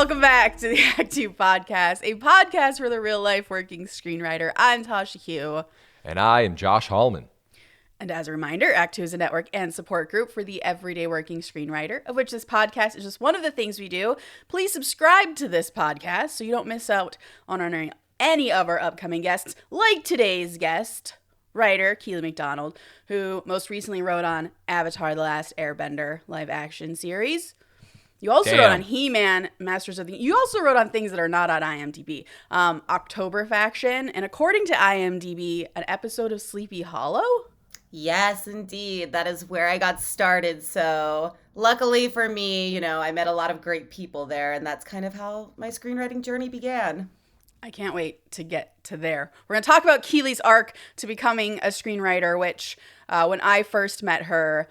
Welcome back to the Act Two podcast, a podcast for the real-life working screenwriter. I'm Tasha Hugh. And I am Josh Hallman. And as a reminder, Act Two is a network and support group for the everyday working screenwriter, of which this podcast is just one of the things we do. Please subscribe to this podcast so you don't miss out on any of our upcoming guests, like today's guest, writer Keely Macdonald, who most recently wrote on Avatar: The Last Airbender live action series. You also wrote on He-Man, Masters of the... You also wrote on things that are not on IMDb. October Faction, and according to IMDb, an episode of Sleepy Hollow? Yes, indeed. That is where I got started. So luckily for me, I met a lot of great people there, and that's kind of how my screenwriting journey began. I can't wait to get to there. We're going to talk about Keely's arc to becoming a screenwriter, which when I first met her...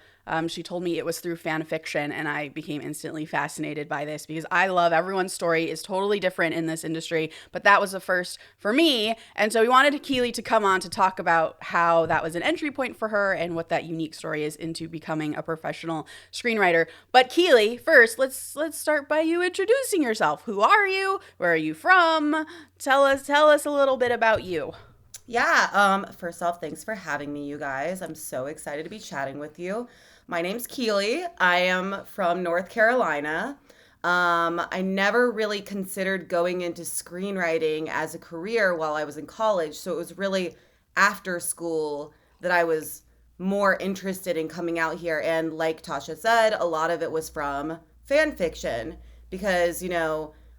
she told me it was through fan fiction, and I became instantly fascinated by this because I love everyone's story is totally different in this industry, but that was the first for me. And so we wanted Keely to come on to talk about how that was an entry point for her and what that unique story is into becoming a professional screenwriter. But Keely, first, let's start by you introducing yourself. Who are you? Where are you from? Tell us a little bit about you. Yeah, first off, thanks for having me, you guys. I'm so excited to be chatting with you. My name's Keely. I am from North Carolina. I never really considered going into screenwriting as a career while I was in college, so it was really after school that I was more interested in coming out here. And like Tasha said, a lot of it was from fan fiction because,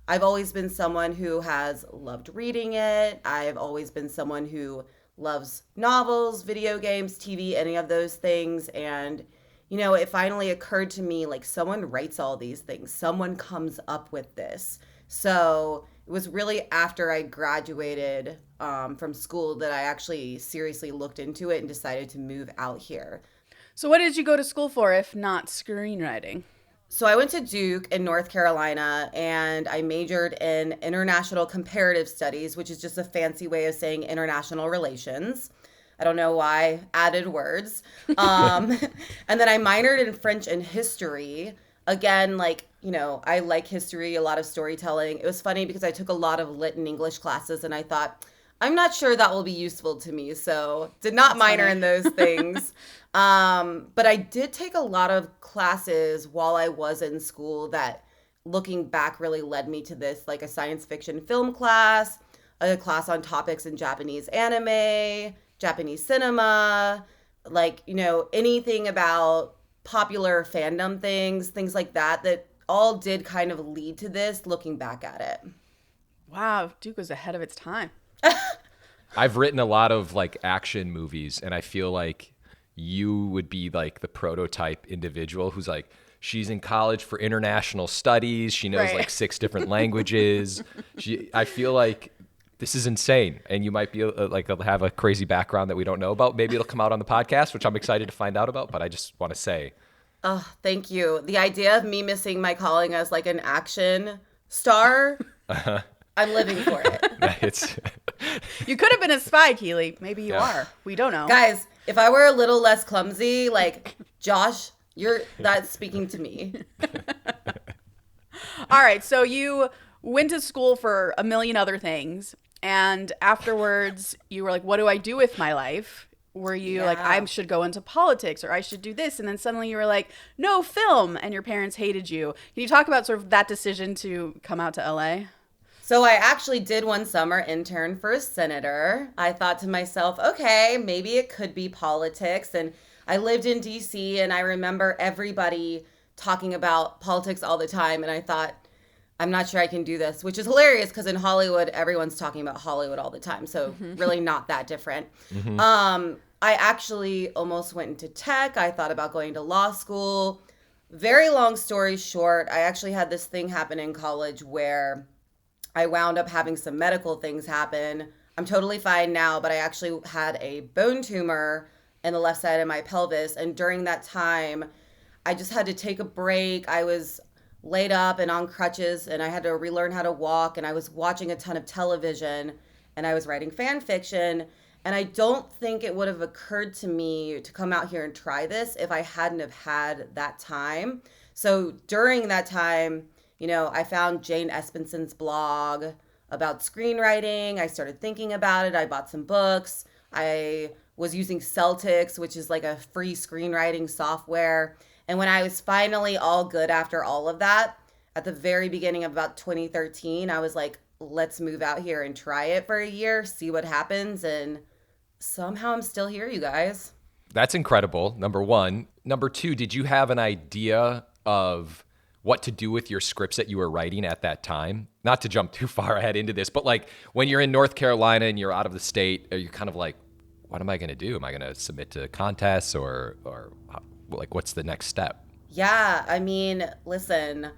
I've always been someone who has loved reading it. I've always been someone who loves novels, video games, TV, any of those things. And, it finally occurred to me, like, someone writes all these things. Someone comes up with this. So it was really after I graduated from school that I actually seriously looked into it and decided to move out here. So what did you go to school for if not screenwriting? So I went to Duke in North Carolina, and I majored in international comparative studies, which is just a fancy way of saying international relations. I don't know why, added words. And then I minored in French and history. Again, I like history, a lot of storytelling. It was funny because I took a lot of lit and English classes, and I thought, I'm not sure that will be useful to me. So did not minor in those things. But I did take a lot of classes while I was in school that, looking back, really led me to this, like a science fiction film class, a class on topics in Japanese anime, Japanese cinema, anything about popular fandom things like that all did kind of lead to this, looking back at it. Wow, Duke was ahead of its time. I've written a lot of action movies, and I feel like you would be like the prototype individual who's she's in college for international studies. She knows 6 different languages. I feel like this is insane, and you might be have a crazy background that we don't know about. Maybe it'll come out on the podcast, which I'm excited to find out about, but I just want to say. Oh, thank you. The idea of me missing my calling as an action star, I'm living for it. You could have been a spy, Keely. Maybe you are. We don't know. Guys, if I were a little less clumsy, Josh, that's speaking to me. All right. So you went to school for a million other things. And afterwards, you were like, what do I do with my life? Were you I should go into politics or I should do this? And then suddenly you were like, no, film. And your parents hated you. Can you talk about sort of that decision to come out to LA? So I actually did one summer intern for a senator. I thought to myself, okay, maybe it could be politics. And I lived in DC, and I remember everybody talking about politics all the time. And I thought, I'm not sure I can do this, which is hilarious because in Hollywood, everyone's talking about Hollywood all the time. So really not that different. Mm-hmm. I actually almost went into tech. I thought about going to law school. Very long story short, I actually had this thing happen in college where I wound up having some medical things happen. I'm totally fine now, but I actually had a bone tumor in the left side of my pelvis. And during that time, I just had to take a break. I was laid up and on crutches, and I had to relearn how to walk. And I was watching a ton of television, and I was writing fan fiction. And I don't think it would have occurred to me to come out here and try this if I hadn't have had that time. So during that time, I found Jane Espenson's blog about screenwriting. I started thinking about it. I bought some books. I was using Celtics, which is like a free screenwriting software. And when I was finally all good after all of that, at the very beginning of about 2013, I was like, let's move out here and try it for a year, see what happens. And somehow I'm still here, you guys. That's incredible, number one. Number two, did you have an idea of what to do with your scripts that you were writing at that time? Not to jump too far ahead into this, but like when you're in North Carolina and you're out of the state, are you kind of like, what am I going to do? Am I going to submit to contests or like what's the next step? Yeah, I mean, listen,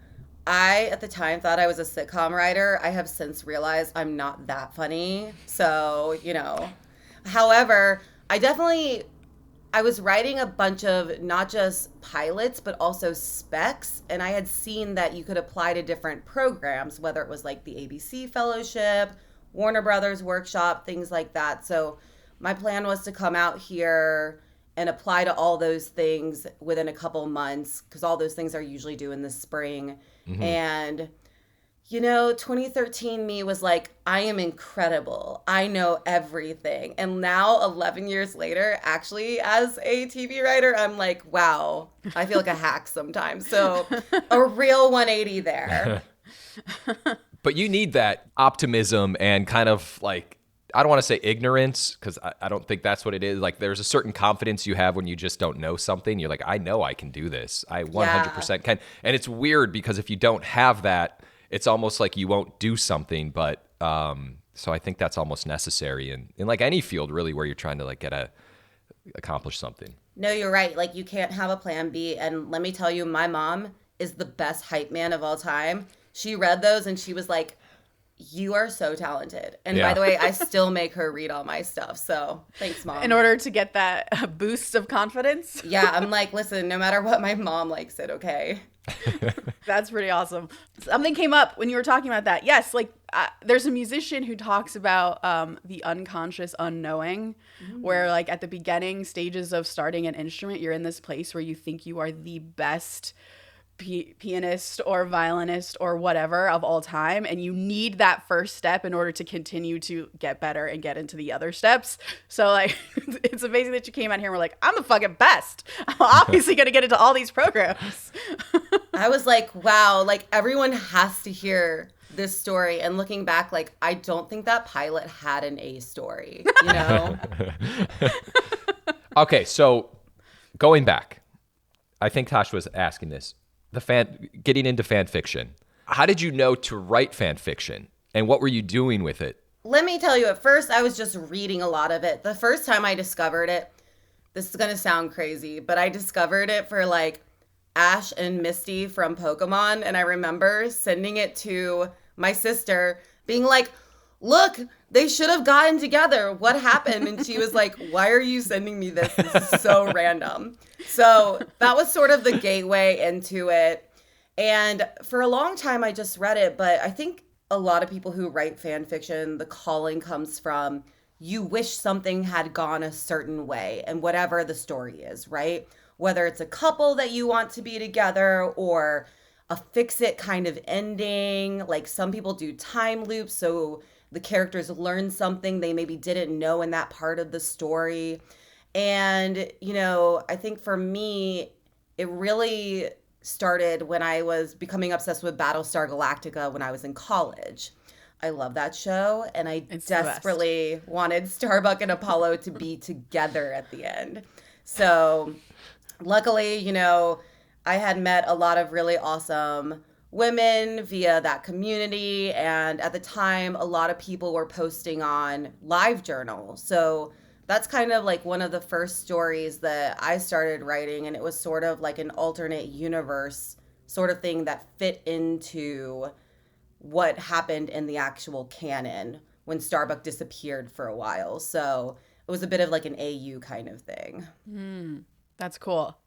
I at the time thought I was a sitcom writer. I have since realized I'm not that funny. So, however, I was writing a bunch of not just pilots, but also specs. And I had seen that you could apply to different programs, whether it was like the ABC Fellowship, Warner Brothers Workshop, things like that. So my plan was to come out here and apply to all those things within a couple months, because all those things are usually due in the spring. Mm-hmm. And 2013 me was like, I am incredible. I know everything. And now 11 years later, actually, as a TV writer, I'm like, wow, I feel like a hack sometimes. So a real 180 there. But you need that optimism and kind of like, I don't want to say ignorance, because I don't think that's what it is. Like there's a certain confidence you have when you just don't know something. You're like, I know I can do this. I 100% can. And it's weird because if you don't have that, it's almost like you won't do something. But so I think that's almost necessary in like any field really where you're trying to like accomplish something. No, you're right. Like you can't have a plan B. And let me tell you, my mom is the best hype man of all time. She read those and she was like, you are so talented. And by the way, I still make her read all my stuff. So thanks, Mom. In order to get that boost of confidence? Yeah, I'm like, listen, no matter what, my mom likes it, okay? That's pretty awesome. Something came up when you were talking about that. Yes, like there's a musician who talks about the unconscious unknowing, where like at the beginning stages of starting an instrument, you're in this place where you think you are the best pianist or violinist or whatever of all time, and you need that first step in order to continue to get better and get into the other steps. So like it's amazing that you came out here and were like, I'm the fucking best, I'm obviously gonna get into all these programs. I was like, wow, like everyone has to hear this story. And looking back, like I don't think that pilot had an A story, Okay, so going back, I think Tasha was asking this. Getting into fan fiction. How did you know to write fan fiction, and what were you doing with it? Let me tell you, at first I was just reading a lot of it. The first time I discovered it, this is going to sound crazy, but I discovered it for like Ash and Misty from Pokemon. And I remember sending it to my sister being like, look, they should have gotten together. What happened? And she was like, why are you sending me this? This is so random. So that was sort of the gateway into it. And for a long time, I just read it. But I think a lot of people who write fan fiction, the calling comes from you wish something had gone a certain way, and whatever the story is, right? Whether it's a couple that you want to be together or a fix-it kind of ending. Like some people do time loops, so the characters learn something they maybe didn't know in that part of the story. And, I think for me, it really started when I was becoming obsessed with Battlestar Galactica when I was in college. I love that show, and it's desperately wanted Starbuck and Apollo to be together at the end. So luckily, I had met a lot of really awesome women via that community. And at the time, a lot of people were posting on LiveJournal. So that's kind of like one of the first stories that I started writing. And it was sort of like an alternate universe sort of thing that fit into what happened in the actual canon when Starbuck disappeared for a while. So it was a bit of like an AU kind of thing. That's cool.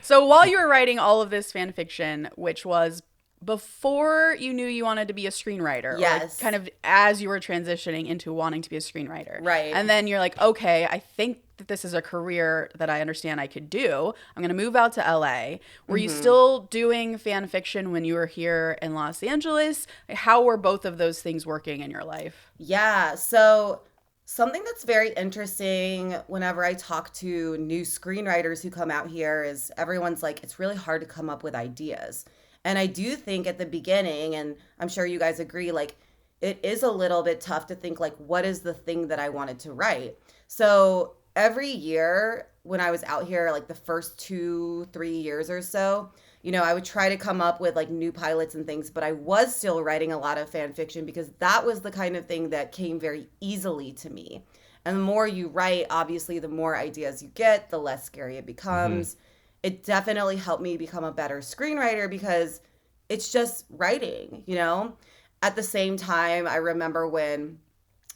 So while you were writing all of this fan fiction, which was before you knew you wanted to be a screenwriter. Yes. Or like kind of as you were transitioning into wanting to be a screenwriter. Right. And then you're like, okay, I think that this is a career that I understand I could do. I'm going to move out to LA. Were you still doing fan fiction when you were here in Los Angeles? How were both of those things working in your life? Yeah. So something that's very interesting whenever I talk to new screenwriters who come out here is everyone's like, it's really hard to come up with ideas. And I do think at the beginning, and I'm sure you guys agree, like it is a little bit tough to think like, what is the thing that I wanted to write? So every year when I was out here, like the first 2-3 years or so, you know, I would try to come up with like new pilots and things, but I was still writing a lot of fan fiction because that was the kind of thing that came very easily to me. And the more you write, obviously, the more ideas you get, the less scary it becomes. It definitely helped me become a better screenwriter because it's just writing, you know? At the same time, I remember when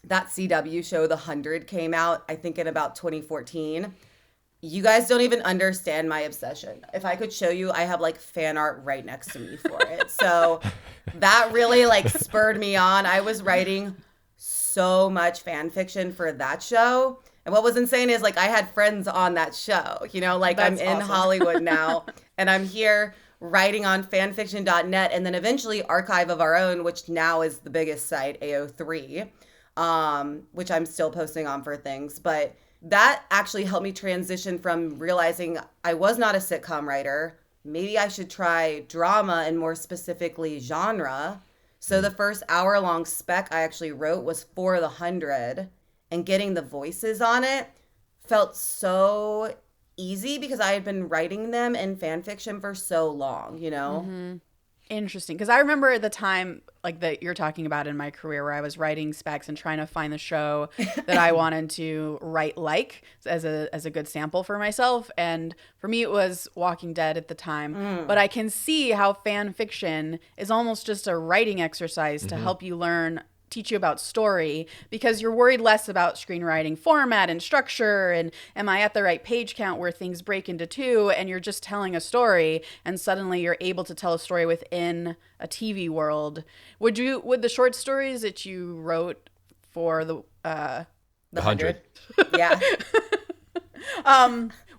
that CW show, The 100, came out, I think in about 2014. You guys don't even understand my obsession. If I could show you, I have like fan art right next to me for it. So that really like spurred me on. I was writing so much fan fiction for that show. And what was insane is like I had friends on that show, you know, like That's I'm in awesome. Hollywood now and I'm here writing on fanfiction.net and then eventually Archive of Our Own, which now is the biggest site, AO3, which I'm still posting on for things. But that actually helped me transition from realizing I was not a sitcom writer. Maybe I should try drama and more specifically genre. So the first hour-long spec I actually wrote was for The 100, and getting the voices on it felt so easy because I had been writing them in fan fiction for so long, you know? Interesting. Because I remember at the time, like that you're talking about in my career, where I was writing specs and trying to find the show that I wanted to write like as a good sample for myself. And for me, it was Walking Dead at the time. But I can see how fan fiction is almost just a writing exercise to help you teach you about story, because you're worried less about screenwriting format and structure and am I at the right page count where things break into two, and you're just telling a story and suddenly you're able to tell a story within a TV world. Would the short stories that you wrote for the 100. Yeah.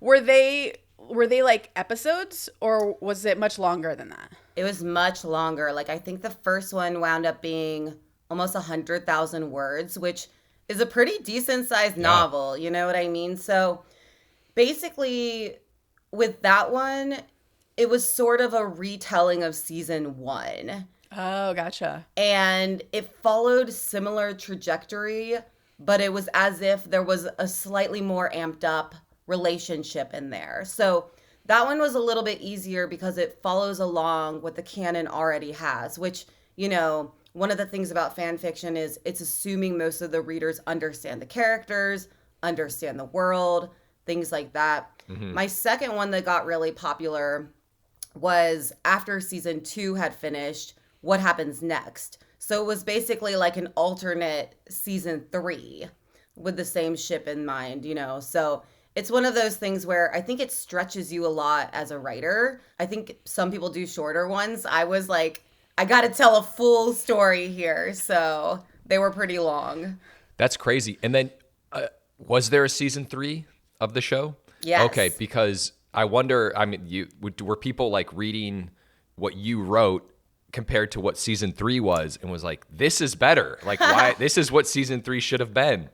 were they like episodes, or was it much longer than that? It was much longer. Like I think the first one wound up being almost 100,000 words, which is a pretty decent sized novel. You know what I mean? So basically with that one, it was sort of a retelling of season 1. Oh, gotcha. And it followed similar trajectory, but it was as if there was a slightly more amped up relationship in there. So that one was a little bit easier because it follows along what the canon already has, which, you know, one of the things about fan fiction is it's assuming most of the readers understand the characters, understand the world, things like that. My second one that got really popular was after season 2 had finished, What Happens Next? So it was basically like an alternate season 3 with the same ship in mind, you know? So it's one of those things where I think it stretches you a lot as a writer. I think some people do shorter ones. I was like, I got to tell a full story here. So they were pretty long. That's crazy. And then was there a season 3 of the show? Yes. Okay, because I wonder, I mean, were people like reading what you wrote compared to what season 3 was and was like, this is better. Like, why? This is what season 3 should have been.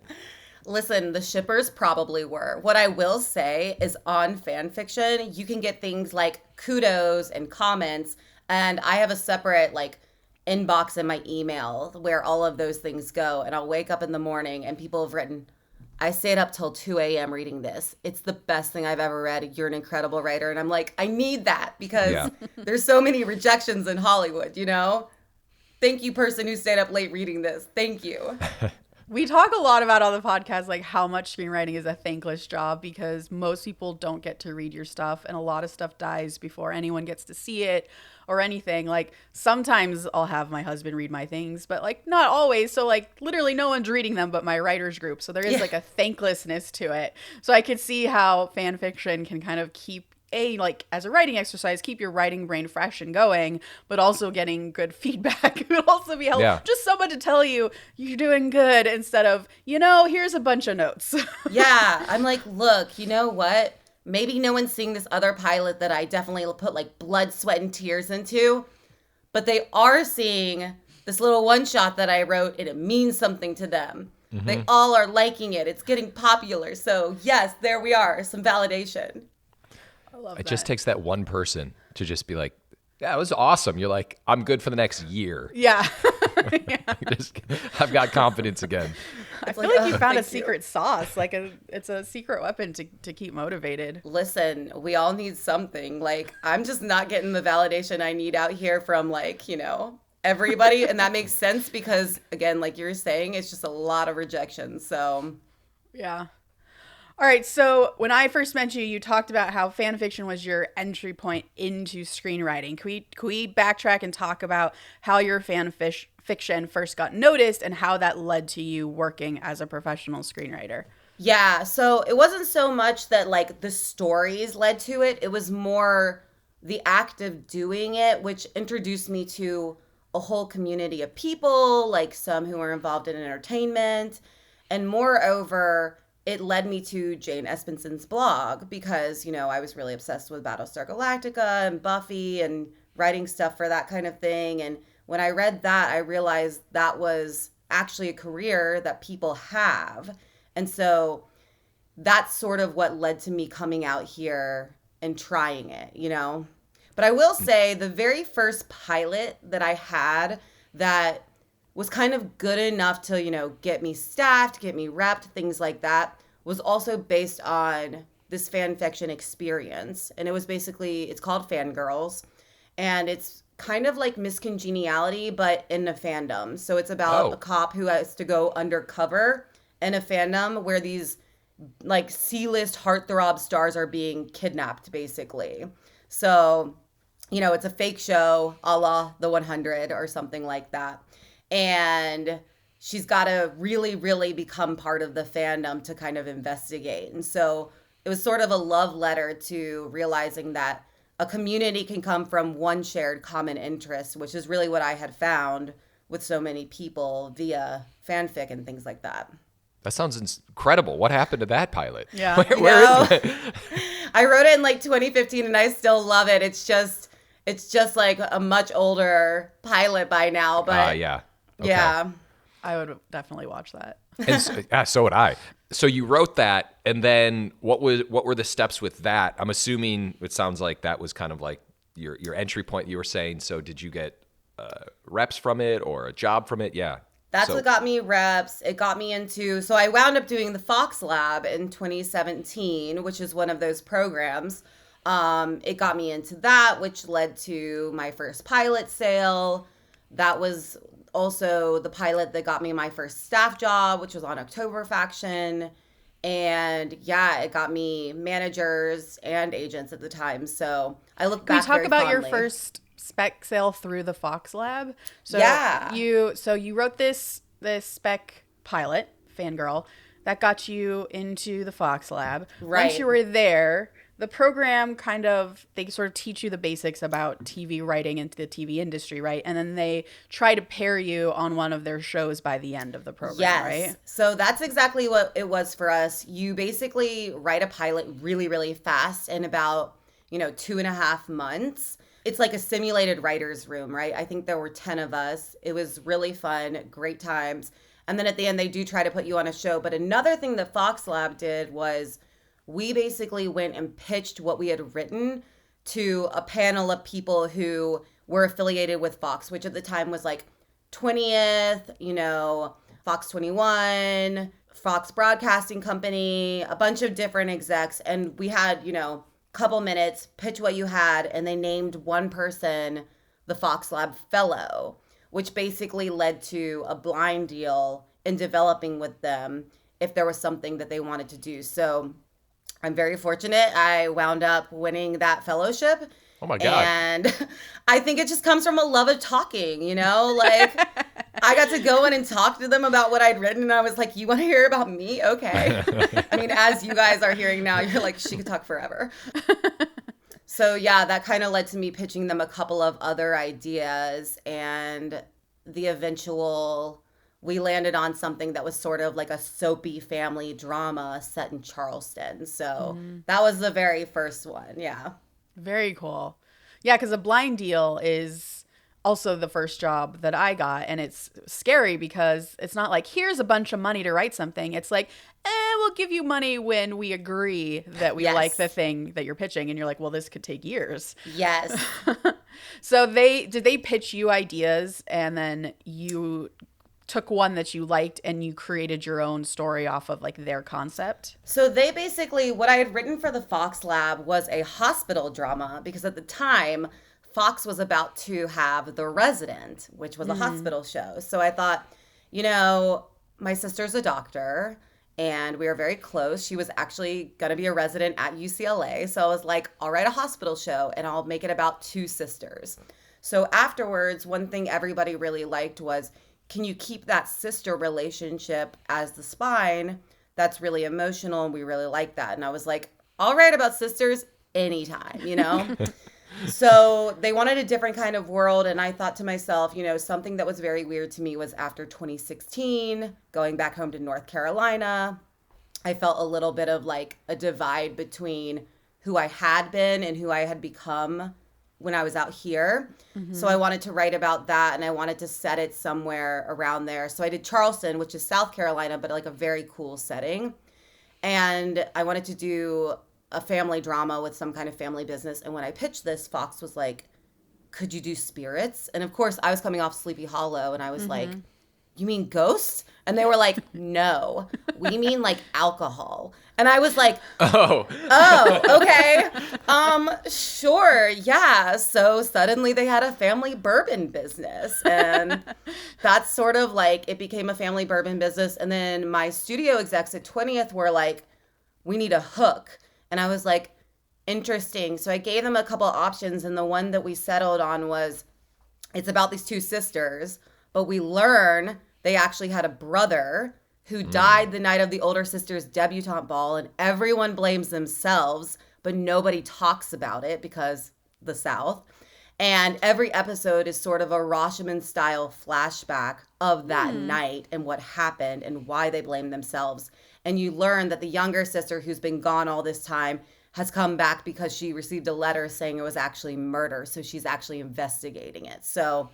Listen, the shippers probably were. What I will say is on fan fiction, you can get things like kudos and comments. And I have a separate like inbox in my email where all of those things go. And I'll wake up in the morning and people have written, I stayed up till 2 a.m. reading this. It's the best thing I've ever read. You're an incredible writer. And I'm like, I need that because there's so many rejections in Hollywood, you know? Thank you, person who stayed up late reading this. Thank you. We talk a lot about on the podcast, like how much screenwriting is a thankless job because most people don't get to read your stuff and a lot of stuff dies before anyone gets to see it or anything. Like sometimes I'll have my husband read my things, but like not always. So like literally no one's reading them but my writers group. So there is like a thanklessness to it. So I could see how fan fiction can kind of keep like as a writing exercise, keep your writing brain fresh and going, but also getting good feedback. It would also be helpful. Yeah. Just someone to tell you you're doing good instead of, here's a bunch of notes. Yeah. I'm like, look, you know what? Maybe no one's seeing this other pilot that I definitely put like blood, sweat, and tears into, but they are seeing this little one shot that I wrote, and it means something to them. Mm-hmm. They all are liking it. It's getting popular. So yes, there we are. Some validation. I love It that. just takes that one person to just be like, yeah, it was awesome. You're like, I'm good for the next year. Yeah. Yeah. I've got confidence again. I feel like you found a thank you. secret sauce. Like it's a secret weapon to keep motivated. Listen, we all need something. Like, I'm just not getting the validation I need out here from, like, everybody. And that makes sense because, again, like you were saying, it's just a lot of rejection. So, Yeah. All right. So when I first met you, you talked about how fan fiction was your entry point into screenwriting. Can we backtrack and talk about how your fiction first got noticed and how that led to you working as a professional screenwriter? yeah. So it wasn't so much that, like, the stories led to it. It was more the act of doing it, which introduced me to a whole community of people, like some who were involved in entertainment. And moreover, it led me to Jane Espenson's blog because, I was really obsessed with Battlestar Galactica and Buffy and writing stuff for that kind of thing. And when I read that, I realized that was actually a career that people have. And so that's sort of what led to me coming out here and trying it, But I will say the very first pilot that I had that was kind of good enough to, get me staffed, get me repped, things like that, was also based on this fan fiction experience. And it was it's called Fangirls. And it's kind of like Miss Congeniality, but in a fandom. So it's about a cop who has to go undercover in a fandom where these like C-list heartthrob stars are being kidnapped, basically. So, it's a fake show a la The 100 or something like that. And she's got to really, really become part of the fandom to kind of investigate. And so it was sort of a love letter to realizing that a community can come from one shared common interest, which is really what I had found with so many people via fanfic and things like that. That sounds incredible. What happened to that pilot? Yeah. Where is it? I wrote it in like 2015 and I still love it. It's just like a much older pilot by now, but yeah. Okay. yeah. I would definitely watch that. And so would I. So you wrote that, and then what were the steps with that? I'm assuming it sounds like that was kind of like your entry point. You were saying. So did you get reps from it or a job from it? Yeah. That's what got me reps. It got me into, so I wound up doing the Fox Lab in 2017, which is one of those programs. It got me into that, which led to my first pilot sale. That was also the pilot that got me my first staff job, which was on October Faction. And yeah, it got me managers and agents at the time. So I look back Can we talk about fondly. your first spec sale through the Fox Lab? So Yeah. you wrote this spec pilot, Fangirl, that got you into the Fox Lab. Right. Once you were there, the program they sort of teach you the basics about TV writing into the TV industry, right? And then they try to pair you on one of their shows by the end of the program, right? So that's exactly what it was for us. You basically write a pilot really, really fast in about, 2.5 months. It's like a simulated writer's room, right? I think there were 10 of us. It was really fun, great times. And then at the end, they do try to put you on a show. But another thing that Fox Lab did was we basically went and pitched what we had written to a panel of people who were affiliated with Fox, which at the time was like 20th, Fox 21, Fox Broadcasting Company, a bunch of different execs. And we had, couple minutes, pitch what you had, and they named one person the Fox Lab Fellow, which basically led to a blind deal in developing with them if there was something that they wanted to do. So I'm very fortunate. I wound up winning that fellowship. Oh my God. And I think it just comes from a love of talking, like I got to go in and talk to them about what I'd written. And I was like, you want to hear about me? Okay. I mean, as you guys are hearing now, you're like, she could talk forever. So yeah, that kind of led to me pitching them a couple of other ideas, and we landed on something that was sort of like a soapy family drama set in Charleston. So that was the very first one. Yeah. Very cool. Yeah, because a blind deal is also the first job that I got. And it's scary because it's not like, here's a bunch of money to write something. It's like, we'll give you money when we agree that we like the thing that you're pitching. And you're like, well, this could take years. Yes. So did they pitch you ideas and then you took one that you liked and you created your own story off of like their concept? So they basically, what I had written for the Fox Lab was a hospital drama, because at the time Fox was about to have The Resident, which was a hospital show. So I thought, my sister's a doctor and we were very close. She was actually going to be a resident at UCLA. So I was like, I'll write a hospital show and I'll make it about two sisters. So afterwards, one thing everybody really liked was, can you keep that sister relationship as the spine? That's really emotional, and we really like that. And I was like, I'll write about sisters anytime, So they wanted a different kind of world, and I thought to myself, something that was very weird to me was after 2016, going back home to North Carolina, I felt a little bit of like a divide between who I had been and who I had become when I was out here. So I wanted to write about that, and I wanted to set it somewhere around there. So I did Charleston, which is South Carolina, but like a very cool setting. And I wanted to do a family drama with some kind of family business. And when I pitched this, Fox was like, could you do spirits? And of course I was coming off Sleepy Hollow, and I was like, you mean ghosts? And they were like, no, we mean like alcohol. And I was like, oh, okay. Sure. Yeah. So suddenly they had a family bourbon business, and that's sort of like, it became a family bourbon business. And then my studio execs at 20th were like, we need a hook. And I was like, interesting. So I gave them a couple options, and the one that we settled on was, it's about these two sisters, but we learn they actually had a brother who died the night of the older sister's debutante ball, and everyone blames themselves, but nobody talks about it because the South. And every episode is sort of a Rashomon style flashback of that night and what happened and why they blame themselves. And you learn that the younger sister, who's been gone all this time, has come back because she received a letter saying it was actually murder. So she's actually investigating it. So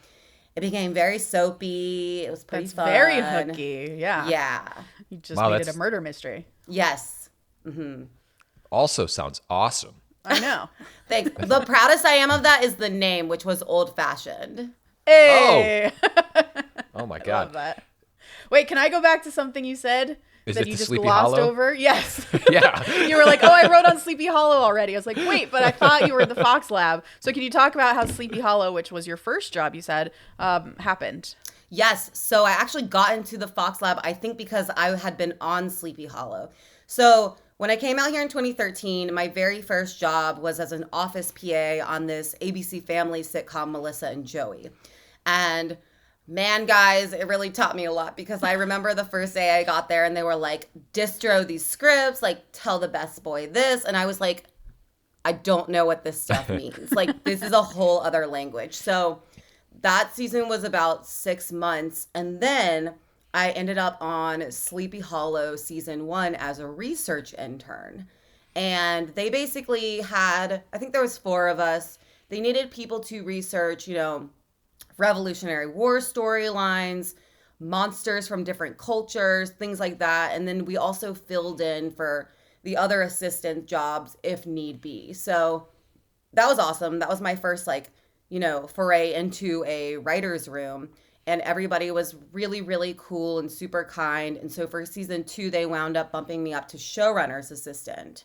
it became very soapy. It was pretty fun. Very hooky. Yeah. Yeah. You just made it a murder mystery. Yes. Also sounds awesome. I know. Thanks. The proudest I am of that is the name, which was Old Fashioned. Hey. Oh my I God. love that. Wait, can I go back to something you said Is that it you the just Sleepy glossed Hollow? over? Yes. Yeah. You were like, oh, I wrote on Sleepy Hollow already. I was like, wait, but I thought you were in the Fox Lab. So can you talk about how Sleepy Hollow, which was your first job, you said, happened? Yes. So I actually got into the Fox Lab, I think because I had been on Sleepy Hollow. So when I came out here in 2013, my very first job was as an office PA on this ABC Family sitcom, Melissa and Joey. And man, guys, it really taught me a lot, because I remember the first day I got there and they were like, distro these scripts, like tell the best boy this. And I was like, I don't know what this stuff means. Like, this is a whole other language. So that season was about 6 months. And then I ended up on Sleepy Hollow season 1 as a research intern. And they basically had, I think there was 4 of us. They needed people to research, Revolutionary War storylines, monsters from different cultures, things like that. And then we also filled in for the other assistant jobs if need be. So that was awesome. That was my first foray into a writer's room. And everybody was really, really cool and super kind. And so for season 2, they wound up bumping me up to showrunner's assistant.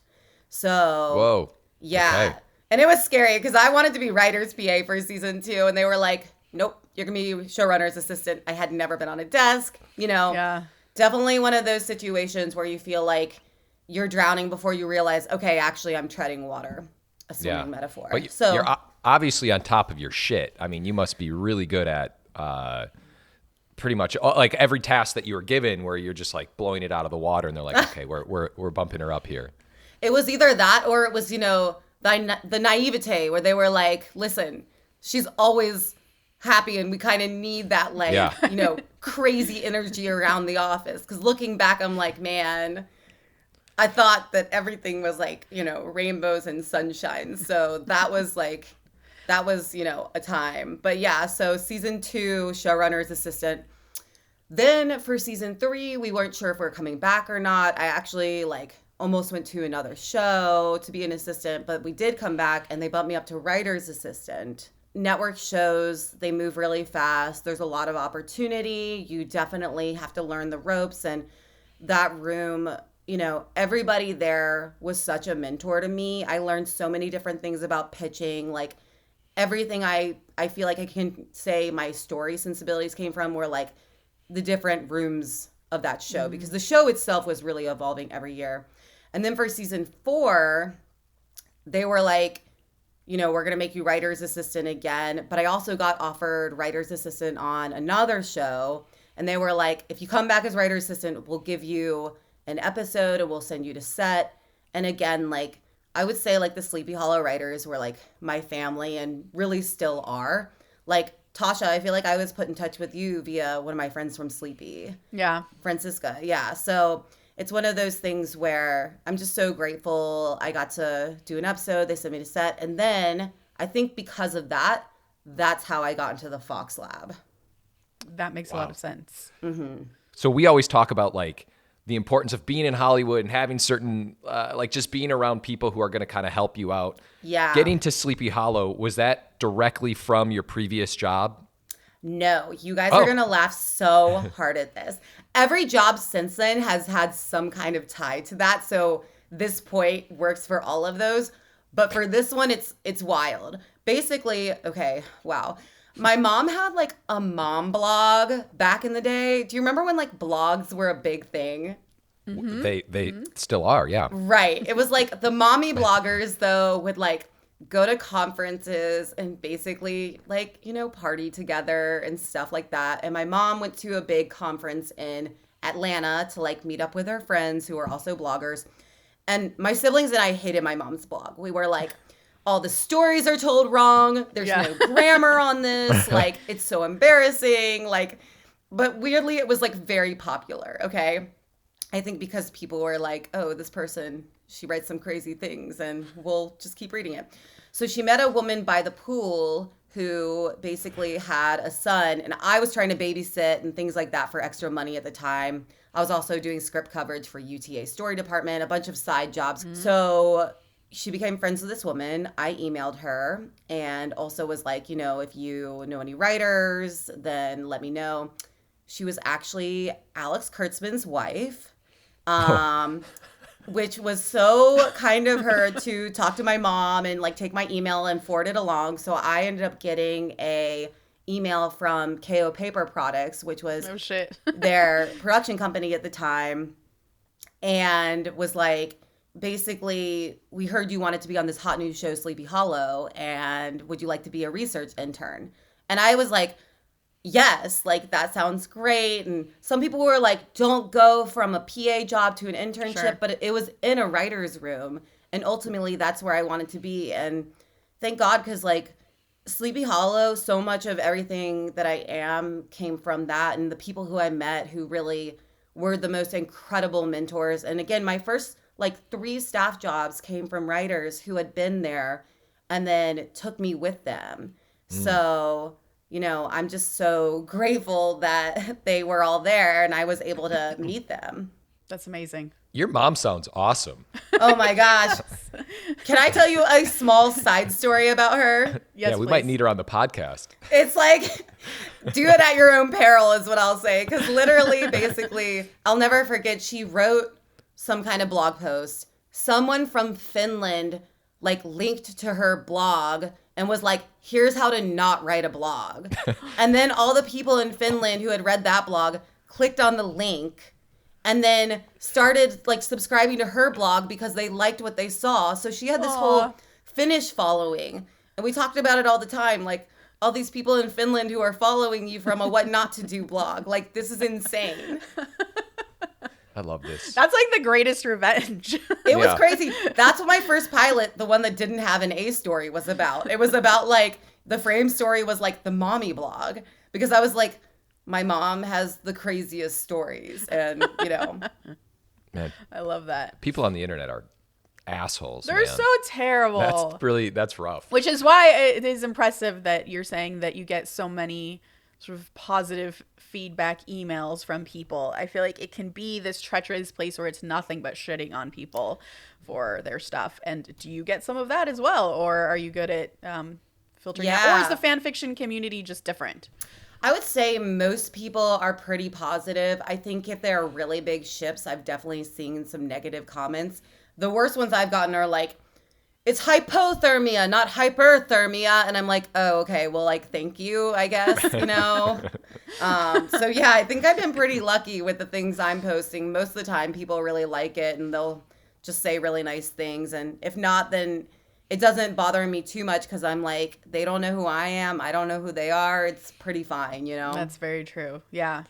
So, Whoa. Yeah. Okay. And it was scary because I wanted to be writer's PA for season 2. And they were like, nope, you're going to be showrunner's assistant. I had never been on a desk, Yeah. Definitely one of those situations where you feel like you're drowning before you realize, okay, actually I'm treading water. A swimming metaphor. But So you're obviously on top of your shit. I mean, you must be really good at pretty much like every task that you were given, where you're just like blowing it out of the water, and they're like, okay, we're bumping her up here. it was either that or it was, the naivete where they were like, listen, she's always happy and we kind of need that like, you know, crazy energy around the office. Because looking back, I'm like, man, I thought that everything was like, you know, rainbows and sunshine. So that was, you know, a time. But yeah, so season 2, showrunner's assistant. Then for season 3, we weren't sure if we were coming back or not. I actually like almost went to another show to be an assistant, but we did come back and they bumped me up to writer's assistant. Network shows, they move really fast. There's a lot of opportunity. You definitely have to learn the ropes. And that room, you know, everybody there was such a mentor to me. I learned so many different things about pitching. Like everything I feel like I can say my story sensibilities came from were like the different rooms of that show, because the show itself was really evolving every year. And then for season 4, they were like, you know, we're going to make you writer's assistant again. But I also got offered writer's assistant on another show. And they were like, if you come back as writer's assistant, we'll give you an episode and we'll send you to set. And again, like, I would say like the Sleepy Hollow writers were like my family and really still are. Like Tasha, I feel like I was put in touch with you via one of my friends from Sleepy. Yeah. Francisca. Yeah. So it's one of those things where I'm just so grateful I got to do an episode. They sent me to set. And then I think because of that, that's how I got into the Fox lab. That makes a lot of sense. Mm-hmm. So we always talk about like the importance of being in Hollywood and having certain, like just being around people who are going to kind of help you out. Yeah. Getting to Sleepy Hollow, was that directly from your previous job? No, you guys are going to laugh so hard at this. Every job since then has had some kind of tie to that. So this point works for all of those. But for this one, it's wild. Basically, okay, wow. My mom had like a mom blog back in the day. Do you remember when like blogs were a big thing? Mm-hmm. They still are, yeah. Right. It was like the mommy bloggers though would like go to conferences and basically like, you know, party together and stuff like that. And my mom went to a big conference in Atlanta to like meet up with her friends who are also bloggers. And my siblings and I hated my mom's blog. We were like, all the stories are told wrong. There's no grammar on this. Like, it's so embarrassing. Like, but weirdly, it was like very popular. Okay. I think because people were like, oh, this person, she writes some crazy things and we'll just keep reading it. So she met a woman by the pool who basically had a son, and I was trying to babysit and things like that for extra money at the time. I was also doing script coverage for UTA story department, a bunch of side jobs. Mm-hmm. So she became friends with this woman. I emailed her and also was like, you know, if you know any writers, then let me know. She was actually Alex Kurtzman's wife. Which was so kind of her to talk to my mom and like take my email and forward it along. So I ended up getting a email from KO Paper Products, which was their production company at the time, and was like, basically, we heard you wanted to be on this hot new show, Sleepy Hollow, and would you like to be a research intern? And I was like, yes, like that sounds great. And some people were like, don't go from a PA job to an internship, but it was in a writer's room. And ultimately that's where I wanted to be. And thank God, because like Sleepy Hollow, so much of everything that I am came from that. And the people who I met who really were the most incredible mentors. And again, my first like 3 staff jobs came from writers who had been there and then took me with them. So, you know, I'm just so grateful that they were all there and I was able to meet them. That's amazing. Your mom sounds awesome. Oh my gosh. Can I tell you a small side story about her? Yes, we might need her on the podcast. It's like, do it at your own peril is what I'll say. Because literally, basically, I'll never forget, she wrote some kind of blog post. Someone from Finland like linked to her blog and was like, here's how to not write a blog. And then all the people in Finland who had read that blog clicked on the link and then started like subscribing to her blog because they liked what they saw. So she had this whole Finnish following. And we talked about it all the time. Like all these people in Finland who are following you from a what not to do blog. Like this is insane. I love this. That's like the greatest revenge. It was crazy. That's what my first pilot, the one that didn't have an A story, was about. It was about like, the frame story was like the mommy blog, because I was like, my mom has the craziest stories, and Man, I love that. people on the internet are assholes. They're man. so terrible. That's rough. Which is why it is impressive that you're saying that you get so many sort of positive feedback emails from people. I feel like it can be this treacherous place where it's nothing but shitting on people for their stuff. And do you get some of that as well? Or are you good at filtering out? Or is the fan fiction community just different? I would say most people are pretty positive. I think if there are really big ships, I've definitely seen some negative comments. The worst ones I've gotten are like, it's hypothermia, not hyperthermia. And I'm like, oh, okay, well, like, thank you, I guess, So yeah, I think I've been pretty lucky with the things I'm posting. Most of the time, people really like it, and they'll just say really nice things. And if not, then it doesn't bother me too much, because I'm like, they don't know who I am. I don't know who they are. It's pretty fine, That's very true. Yeah.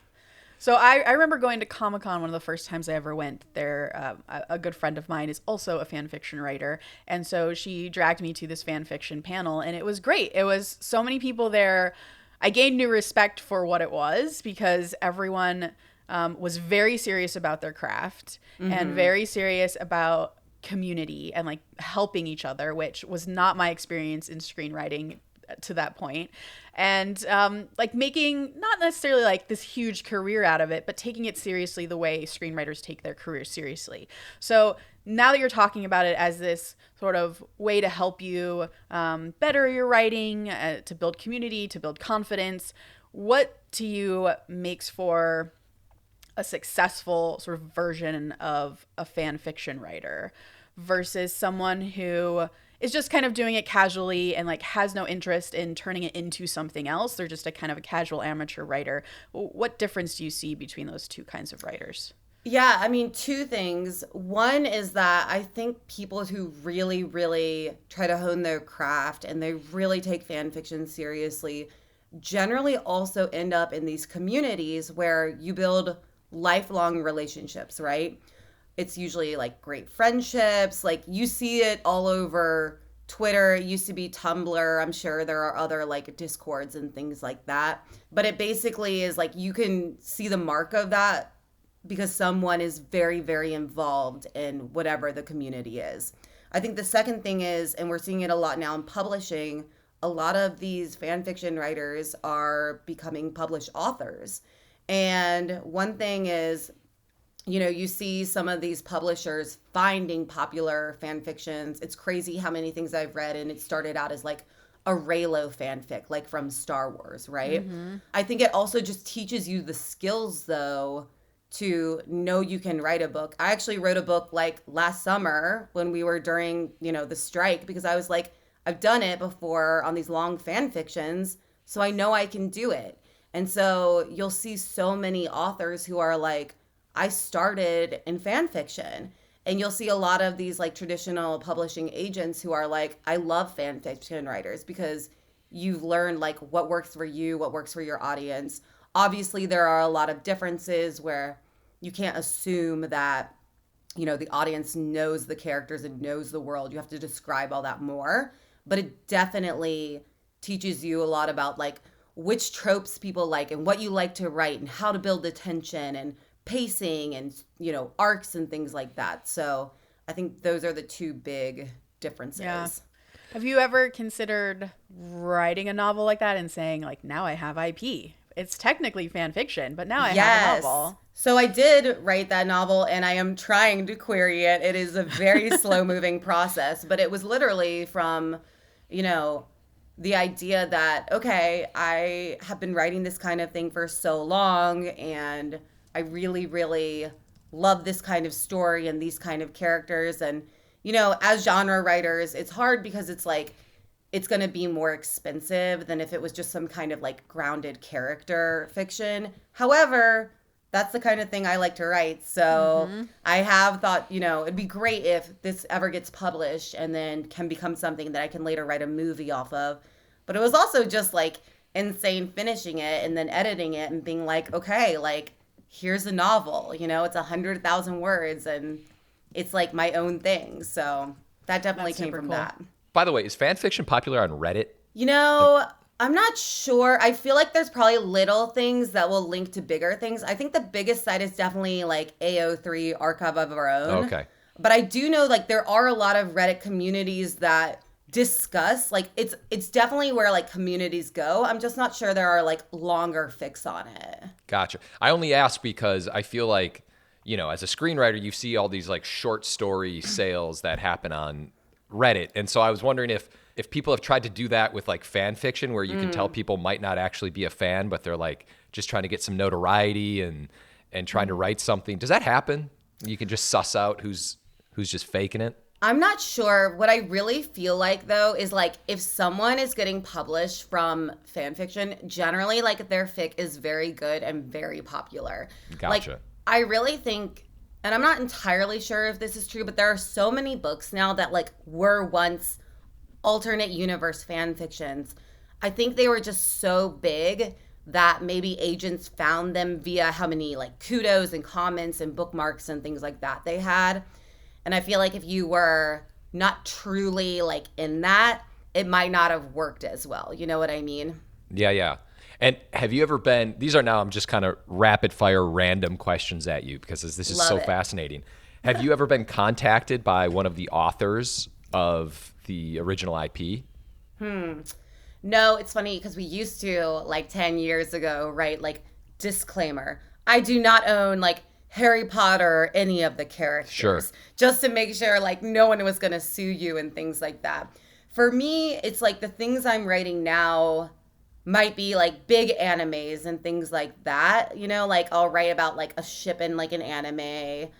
So I remember going to Comic-Con one of the first times I ever went there. A good friend of mine is also a fan fiction writer. And so she dragged me to this fan fiction panel, and it was great. It was so many people there. I gained new respect for what it was, because everyone was very serious about their craft and very serious about community and like helping each other, which was not my experience in screenwriting to that point. And like making not necessarily like this huge career out of it, but taking it seriously the way screenwriters take their career seriously. So now that you're talking about it as this sort of way to help you better your writing, to build community, to build confidence, what to you makes for a successful sort of version of a fan fiction writer versus someone who is just kind of doing it casually and like has no interest in turning it into something else? They're just a kind of a casual amateur writer. What difference do you see between those two kinds of writers? Yeah, I mean, two things. One is that I think people who really, really try to hone their craft and they really take fan fiction seriously generally also end up in these communities where you build lifelong relationships, right? It's usually like great friendships. Like you see it all over Twitter. It used to be Tumblr. I'm sure there are other like Discords and things like that. But it basically is like you can see the mark of that because someone is very, very involved in whatever the community is. I think the second thing is, and we're seeing it a lot now in publishing, a lot of these fan fiction writers are becoming published authors. And one thing is, you see some of these publishers finding popular fan fictions. It's crazy how many things I've read, and it started out as like a Reylo fanfic, like from Star Wars, right? Mm-hmm. I think it also just teaches you the skills, though, to know you can write a book. I actually wrote a book like last summer when we were during, the strike, because I was like, I've done it before on these long fan fictions, so I know I can do it. And so you'll see so many authors who are like, I started in fan fiction. And you'll see a lot of these like traditional publishing agents who are like, I love fan fiction writers because you've learned like what works for you, what works for your audience. Obviously, there are a lot of differences where you can't assume that, the audience knows the characters and knows the world. You have to describe all that more. But it definitely teaches you a lot about like which tropes people like and what you like to write and how to build the tension and pacing and arcs and things like that. So I think those are the two big differences. Yeah. Have you ever considered writing a novel like that and saying like, now I have IP? It's technically fan fiction, but now I have a novel. So I did write that novel, and I am trying to query it. It is a very slow moving process, but it was literally from the idea that, okay, I have been writing this kind of thing for so long, and I really, really love this kind of story and these kind of characters. And, as genre writers, it's hard because it's like, it's going to be more expensive than if it was just some kind of like grounded character fiction. However, that's the kind of thing I like to write. So I have thought, it'd be great if this ever gets published and then can become something that I can later write a movie off of. But it was also just like insane finishing it and then editing it and being like, okay, like, here's a novel, you know, it's 100,000 words and it's like my own thing. So that definitely came from that. By the way, is fan fiction popular on Reddit? You know, I'm not sure. I feel like there's probably little things that will link to bigger things. I think the biggest site is definitely like AO3, Archive of Our Own. Okay. But I do know like there are a lot of Reddit communities that discuss, like it's definitely where like communities go. I'm just not sure there are like longer fics on it. Gotcha. I only ask because I feel like, you know, as a screenwriter, you see all these like short story sales that happen on Reddit. And so I was wondering if people have tried to do that with like fan fiction where you can tell people might not actually be a fan, but they're like just trying to get some notoriety and trying to write something. Does that happen? You can just suss out who's just faking it? I'm not sure. What I really feel like, though, is like if someone is getting published from fan fiction, generally like their fic is very good and very popular. Gotcha. Like, I really think, and I'm not entirely sure if this is true, but there are so many books now that like were once alternate universe fan fictions. I think they were just so big that maybe agents found them via how many like kudos and comments and bookmarks and things like that they had. And I feel like if you were not truly like in that, it might not have worked as well. You know what I mean? Yeah. And have you ever been, these are now, I'm just kind of rapid fire random questions at you because this is so fascinating. Have you ever been contacted by one of the authors of the original IP? No, it's funny because we used to like 10 years ago, right? Like disclaimer, I do not own like Harry Potter or any of the characters. Sure. Just to make sure like no one was going to sue you and things like that. For me, it's like the things I'm writing now might be like big animes and things like that. You know, like I'll write about like a ship in like an anime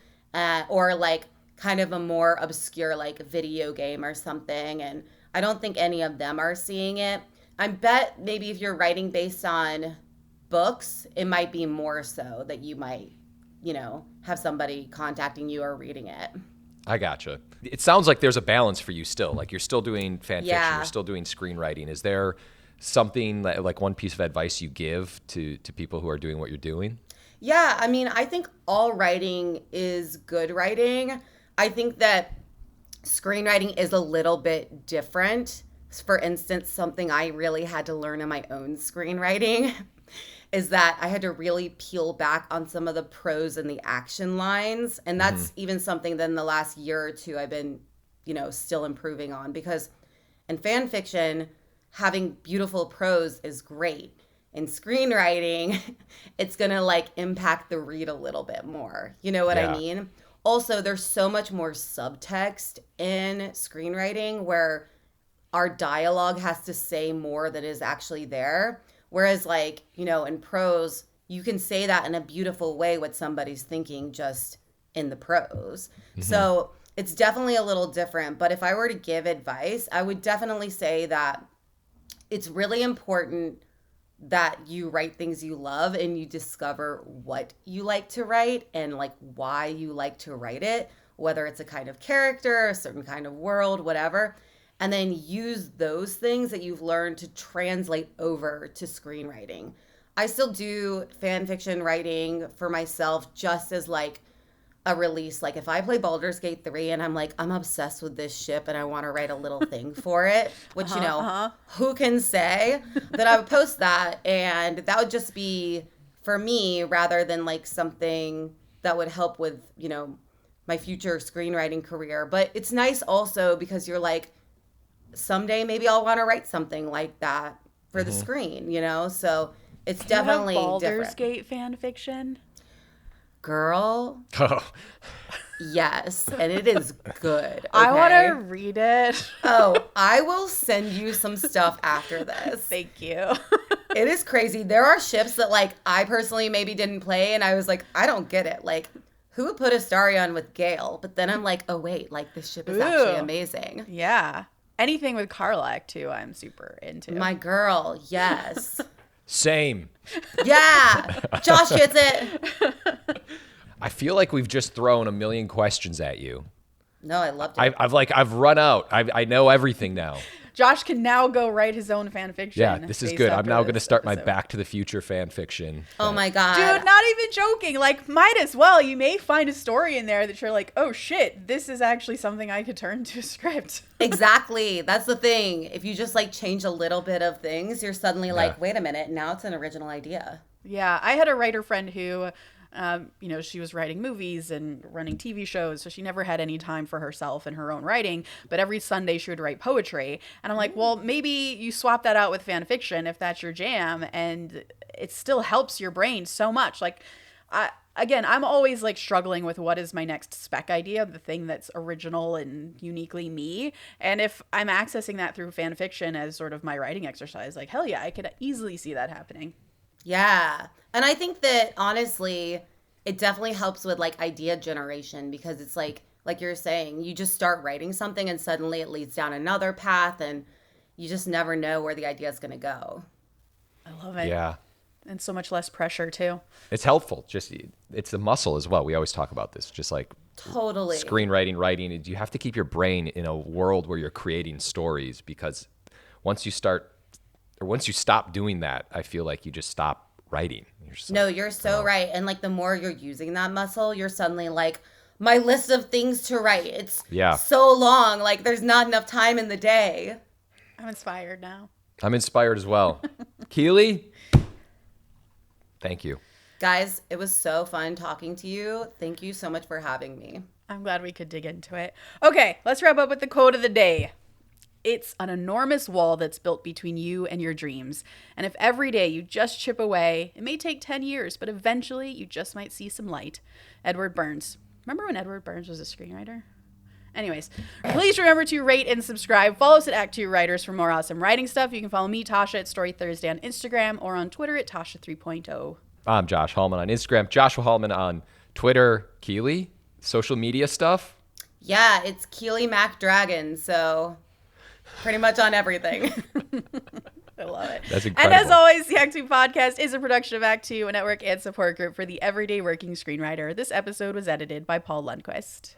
or like kind of a more obscure like video game or something. And I don't think any of them are seeing it. I bet maybe if you're writing based on books, it might be more so that you might, you know, have somebody contacting you or reading it. I gotcha. It sounds like there's a balance for you still. Like you're still doing fan fiction, you're still doing screenwriting. Is there something like one piece of advice you give to people who are doing what you're doing? Yeah, I mean, I think all writing is good writing. I think that screenwriting is a little bit different. For instance, something I really had to learn in my own screenwriting is that I had to really peel back on some of the prose and the action lines. And that's even something that in the last year or two I've been, you know, still improving on. Because in fan fiction, having beautiful prose is great. In screenwriting, it's going to like impact the read a little bit more. You know what I mean? Also, there's so much more subtext in screenwriting where our dialogue has to say more than is actually there. Whereas like, you know, in prose, you can say that in a beautiful way what somebody's thinking just in the prose. So it's definitely a little different. But if I were to give advice, I would definitely say that it's really important that you write things you love and you discover what you like to write and like why you like to write it, whether it's a kind of character, a certain kind of world, whatever. And then use those things that you've learned to translate over to screenwriting. I still do fan fiction writing for myself just as like a release. Like if I play Baldur's Gate 3 and I'm like, I'm obsessed with this ship and I want to write a little thing for it, which, you know, who can say that I would post that? And that would just be for me rather than like something that would help with, you know, my future screenwriting career. But it's nice also because you're like, someday maybe I'll want to write something like that for the screen, you know? So it's definitely Baldur's different. Gate fan fiction? Girl. Oh. Yes. And it is good. Okay? I want to read it. Oh, I will send you some stuff after this. Thank you. It is crazy. There are ships that like I personally maybe didn't play and I was like, I don't get it. Like, who would put Astarion with Gale? But then I'm like, oh wait, like this ship is actually amazing. Yeah. Anything with Karlak, too, I'm super into. My girl, yes. Same. Yeah. Josh gets it. I feel like we've just thrown a million questions at you. No, I loved it. I've run out. I know everything now. Josh can now go write his own fan fiction. Yeah, this is good. I'm now going to start my Back to the Future fan fiction. Oh my God. Dude, not even joking. Like, might as well. You may find a story in there that you're like, oh shit, this is actually something I could turn to a script. Exactly. That's the thing. If you just like change a little bit of things, you're suddenly like, wait a minute, now it's an original idea. Yeah, I had a writer friend who, she was writing movies and running TV shows, so she never had any time for herself and her own writing, but every Sunday she would write poetry. And I'm like, well, maybe you swap that out with fan fiction if that's your jam, and it still helps your brain so much. Like, I'm always like struggling with what is my next spec idea, the thing that's original and uniquely me. And if I'm accessing that through fan fiction as sort of my writing exercise, like, hell yeah, I could easily see that happening. Yeah. And I think that honestly, it definitely helps with like idea generation, because it's like you're saying, you just start writing something and suddenly it leads down another path and you just never know where the idea is going to go. I love it. Yeah. And so much less pressure too. It's helpful. Just, it's a muscle as well. We always talk about this, just like totally screenwriting, writing. You have to keep your brain in a world where you're creating stories, because once you stop doing that, I feel like you just stop writing. You're so right. And like the more you're using that muscle, you're suddenly like, my list of things to write, it's so long. Like there's not enough time in the day. I'm inspired now. I'm inspired as well. Keely, thank you. Guys, it was so fun talking to you. Thank you so much for having me. I'm glad we could dig into it. Okay, let's wrap up with the quote of the day. It's an enormous wall that's built between you and your dreams. And if every day you just chip away, it may take 10 years, but eventually you just might see some light. Edward Burns. Remember when Edward Burns was a screenwriter? Anyways, please remember to rate and subscribe. Follow us at ActTwoWriters for more awesome writing stuff. You can follow me, Tasha, at Story Thursday on Instagram, or on Twitter at Tasha 3.0. I'm Josh Hallman on Instagram, Joshua Hallman on Twitter. Keely, social media stuff? Yeah, it's Keely Macdonald, so pretty much on everything. I love it. That's incredible. And as always, the Act Two podcast is a production of Act Two, a network and support group for the everyday working screenwriter. This episode was edited by Paul Lundquist.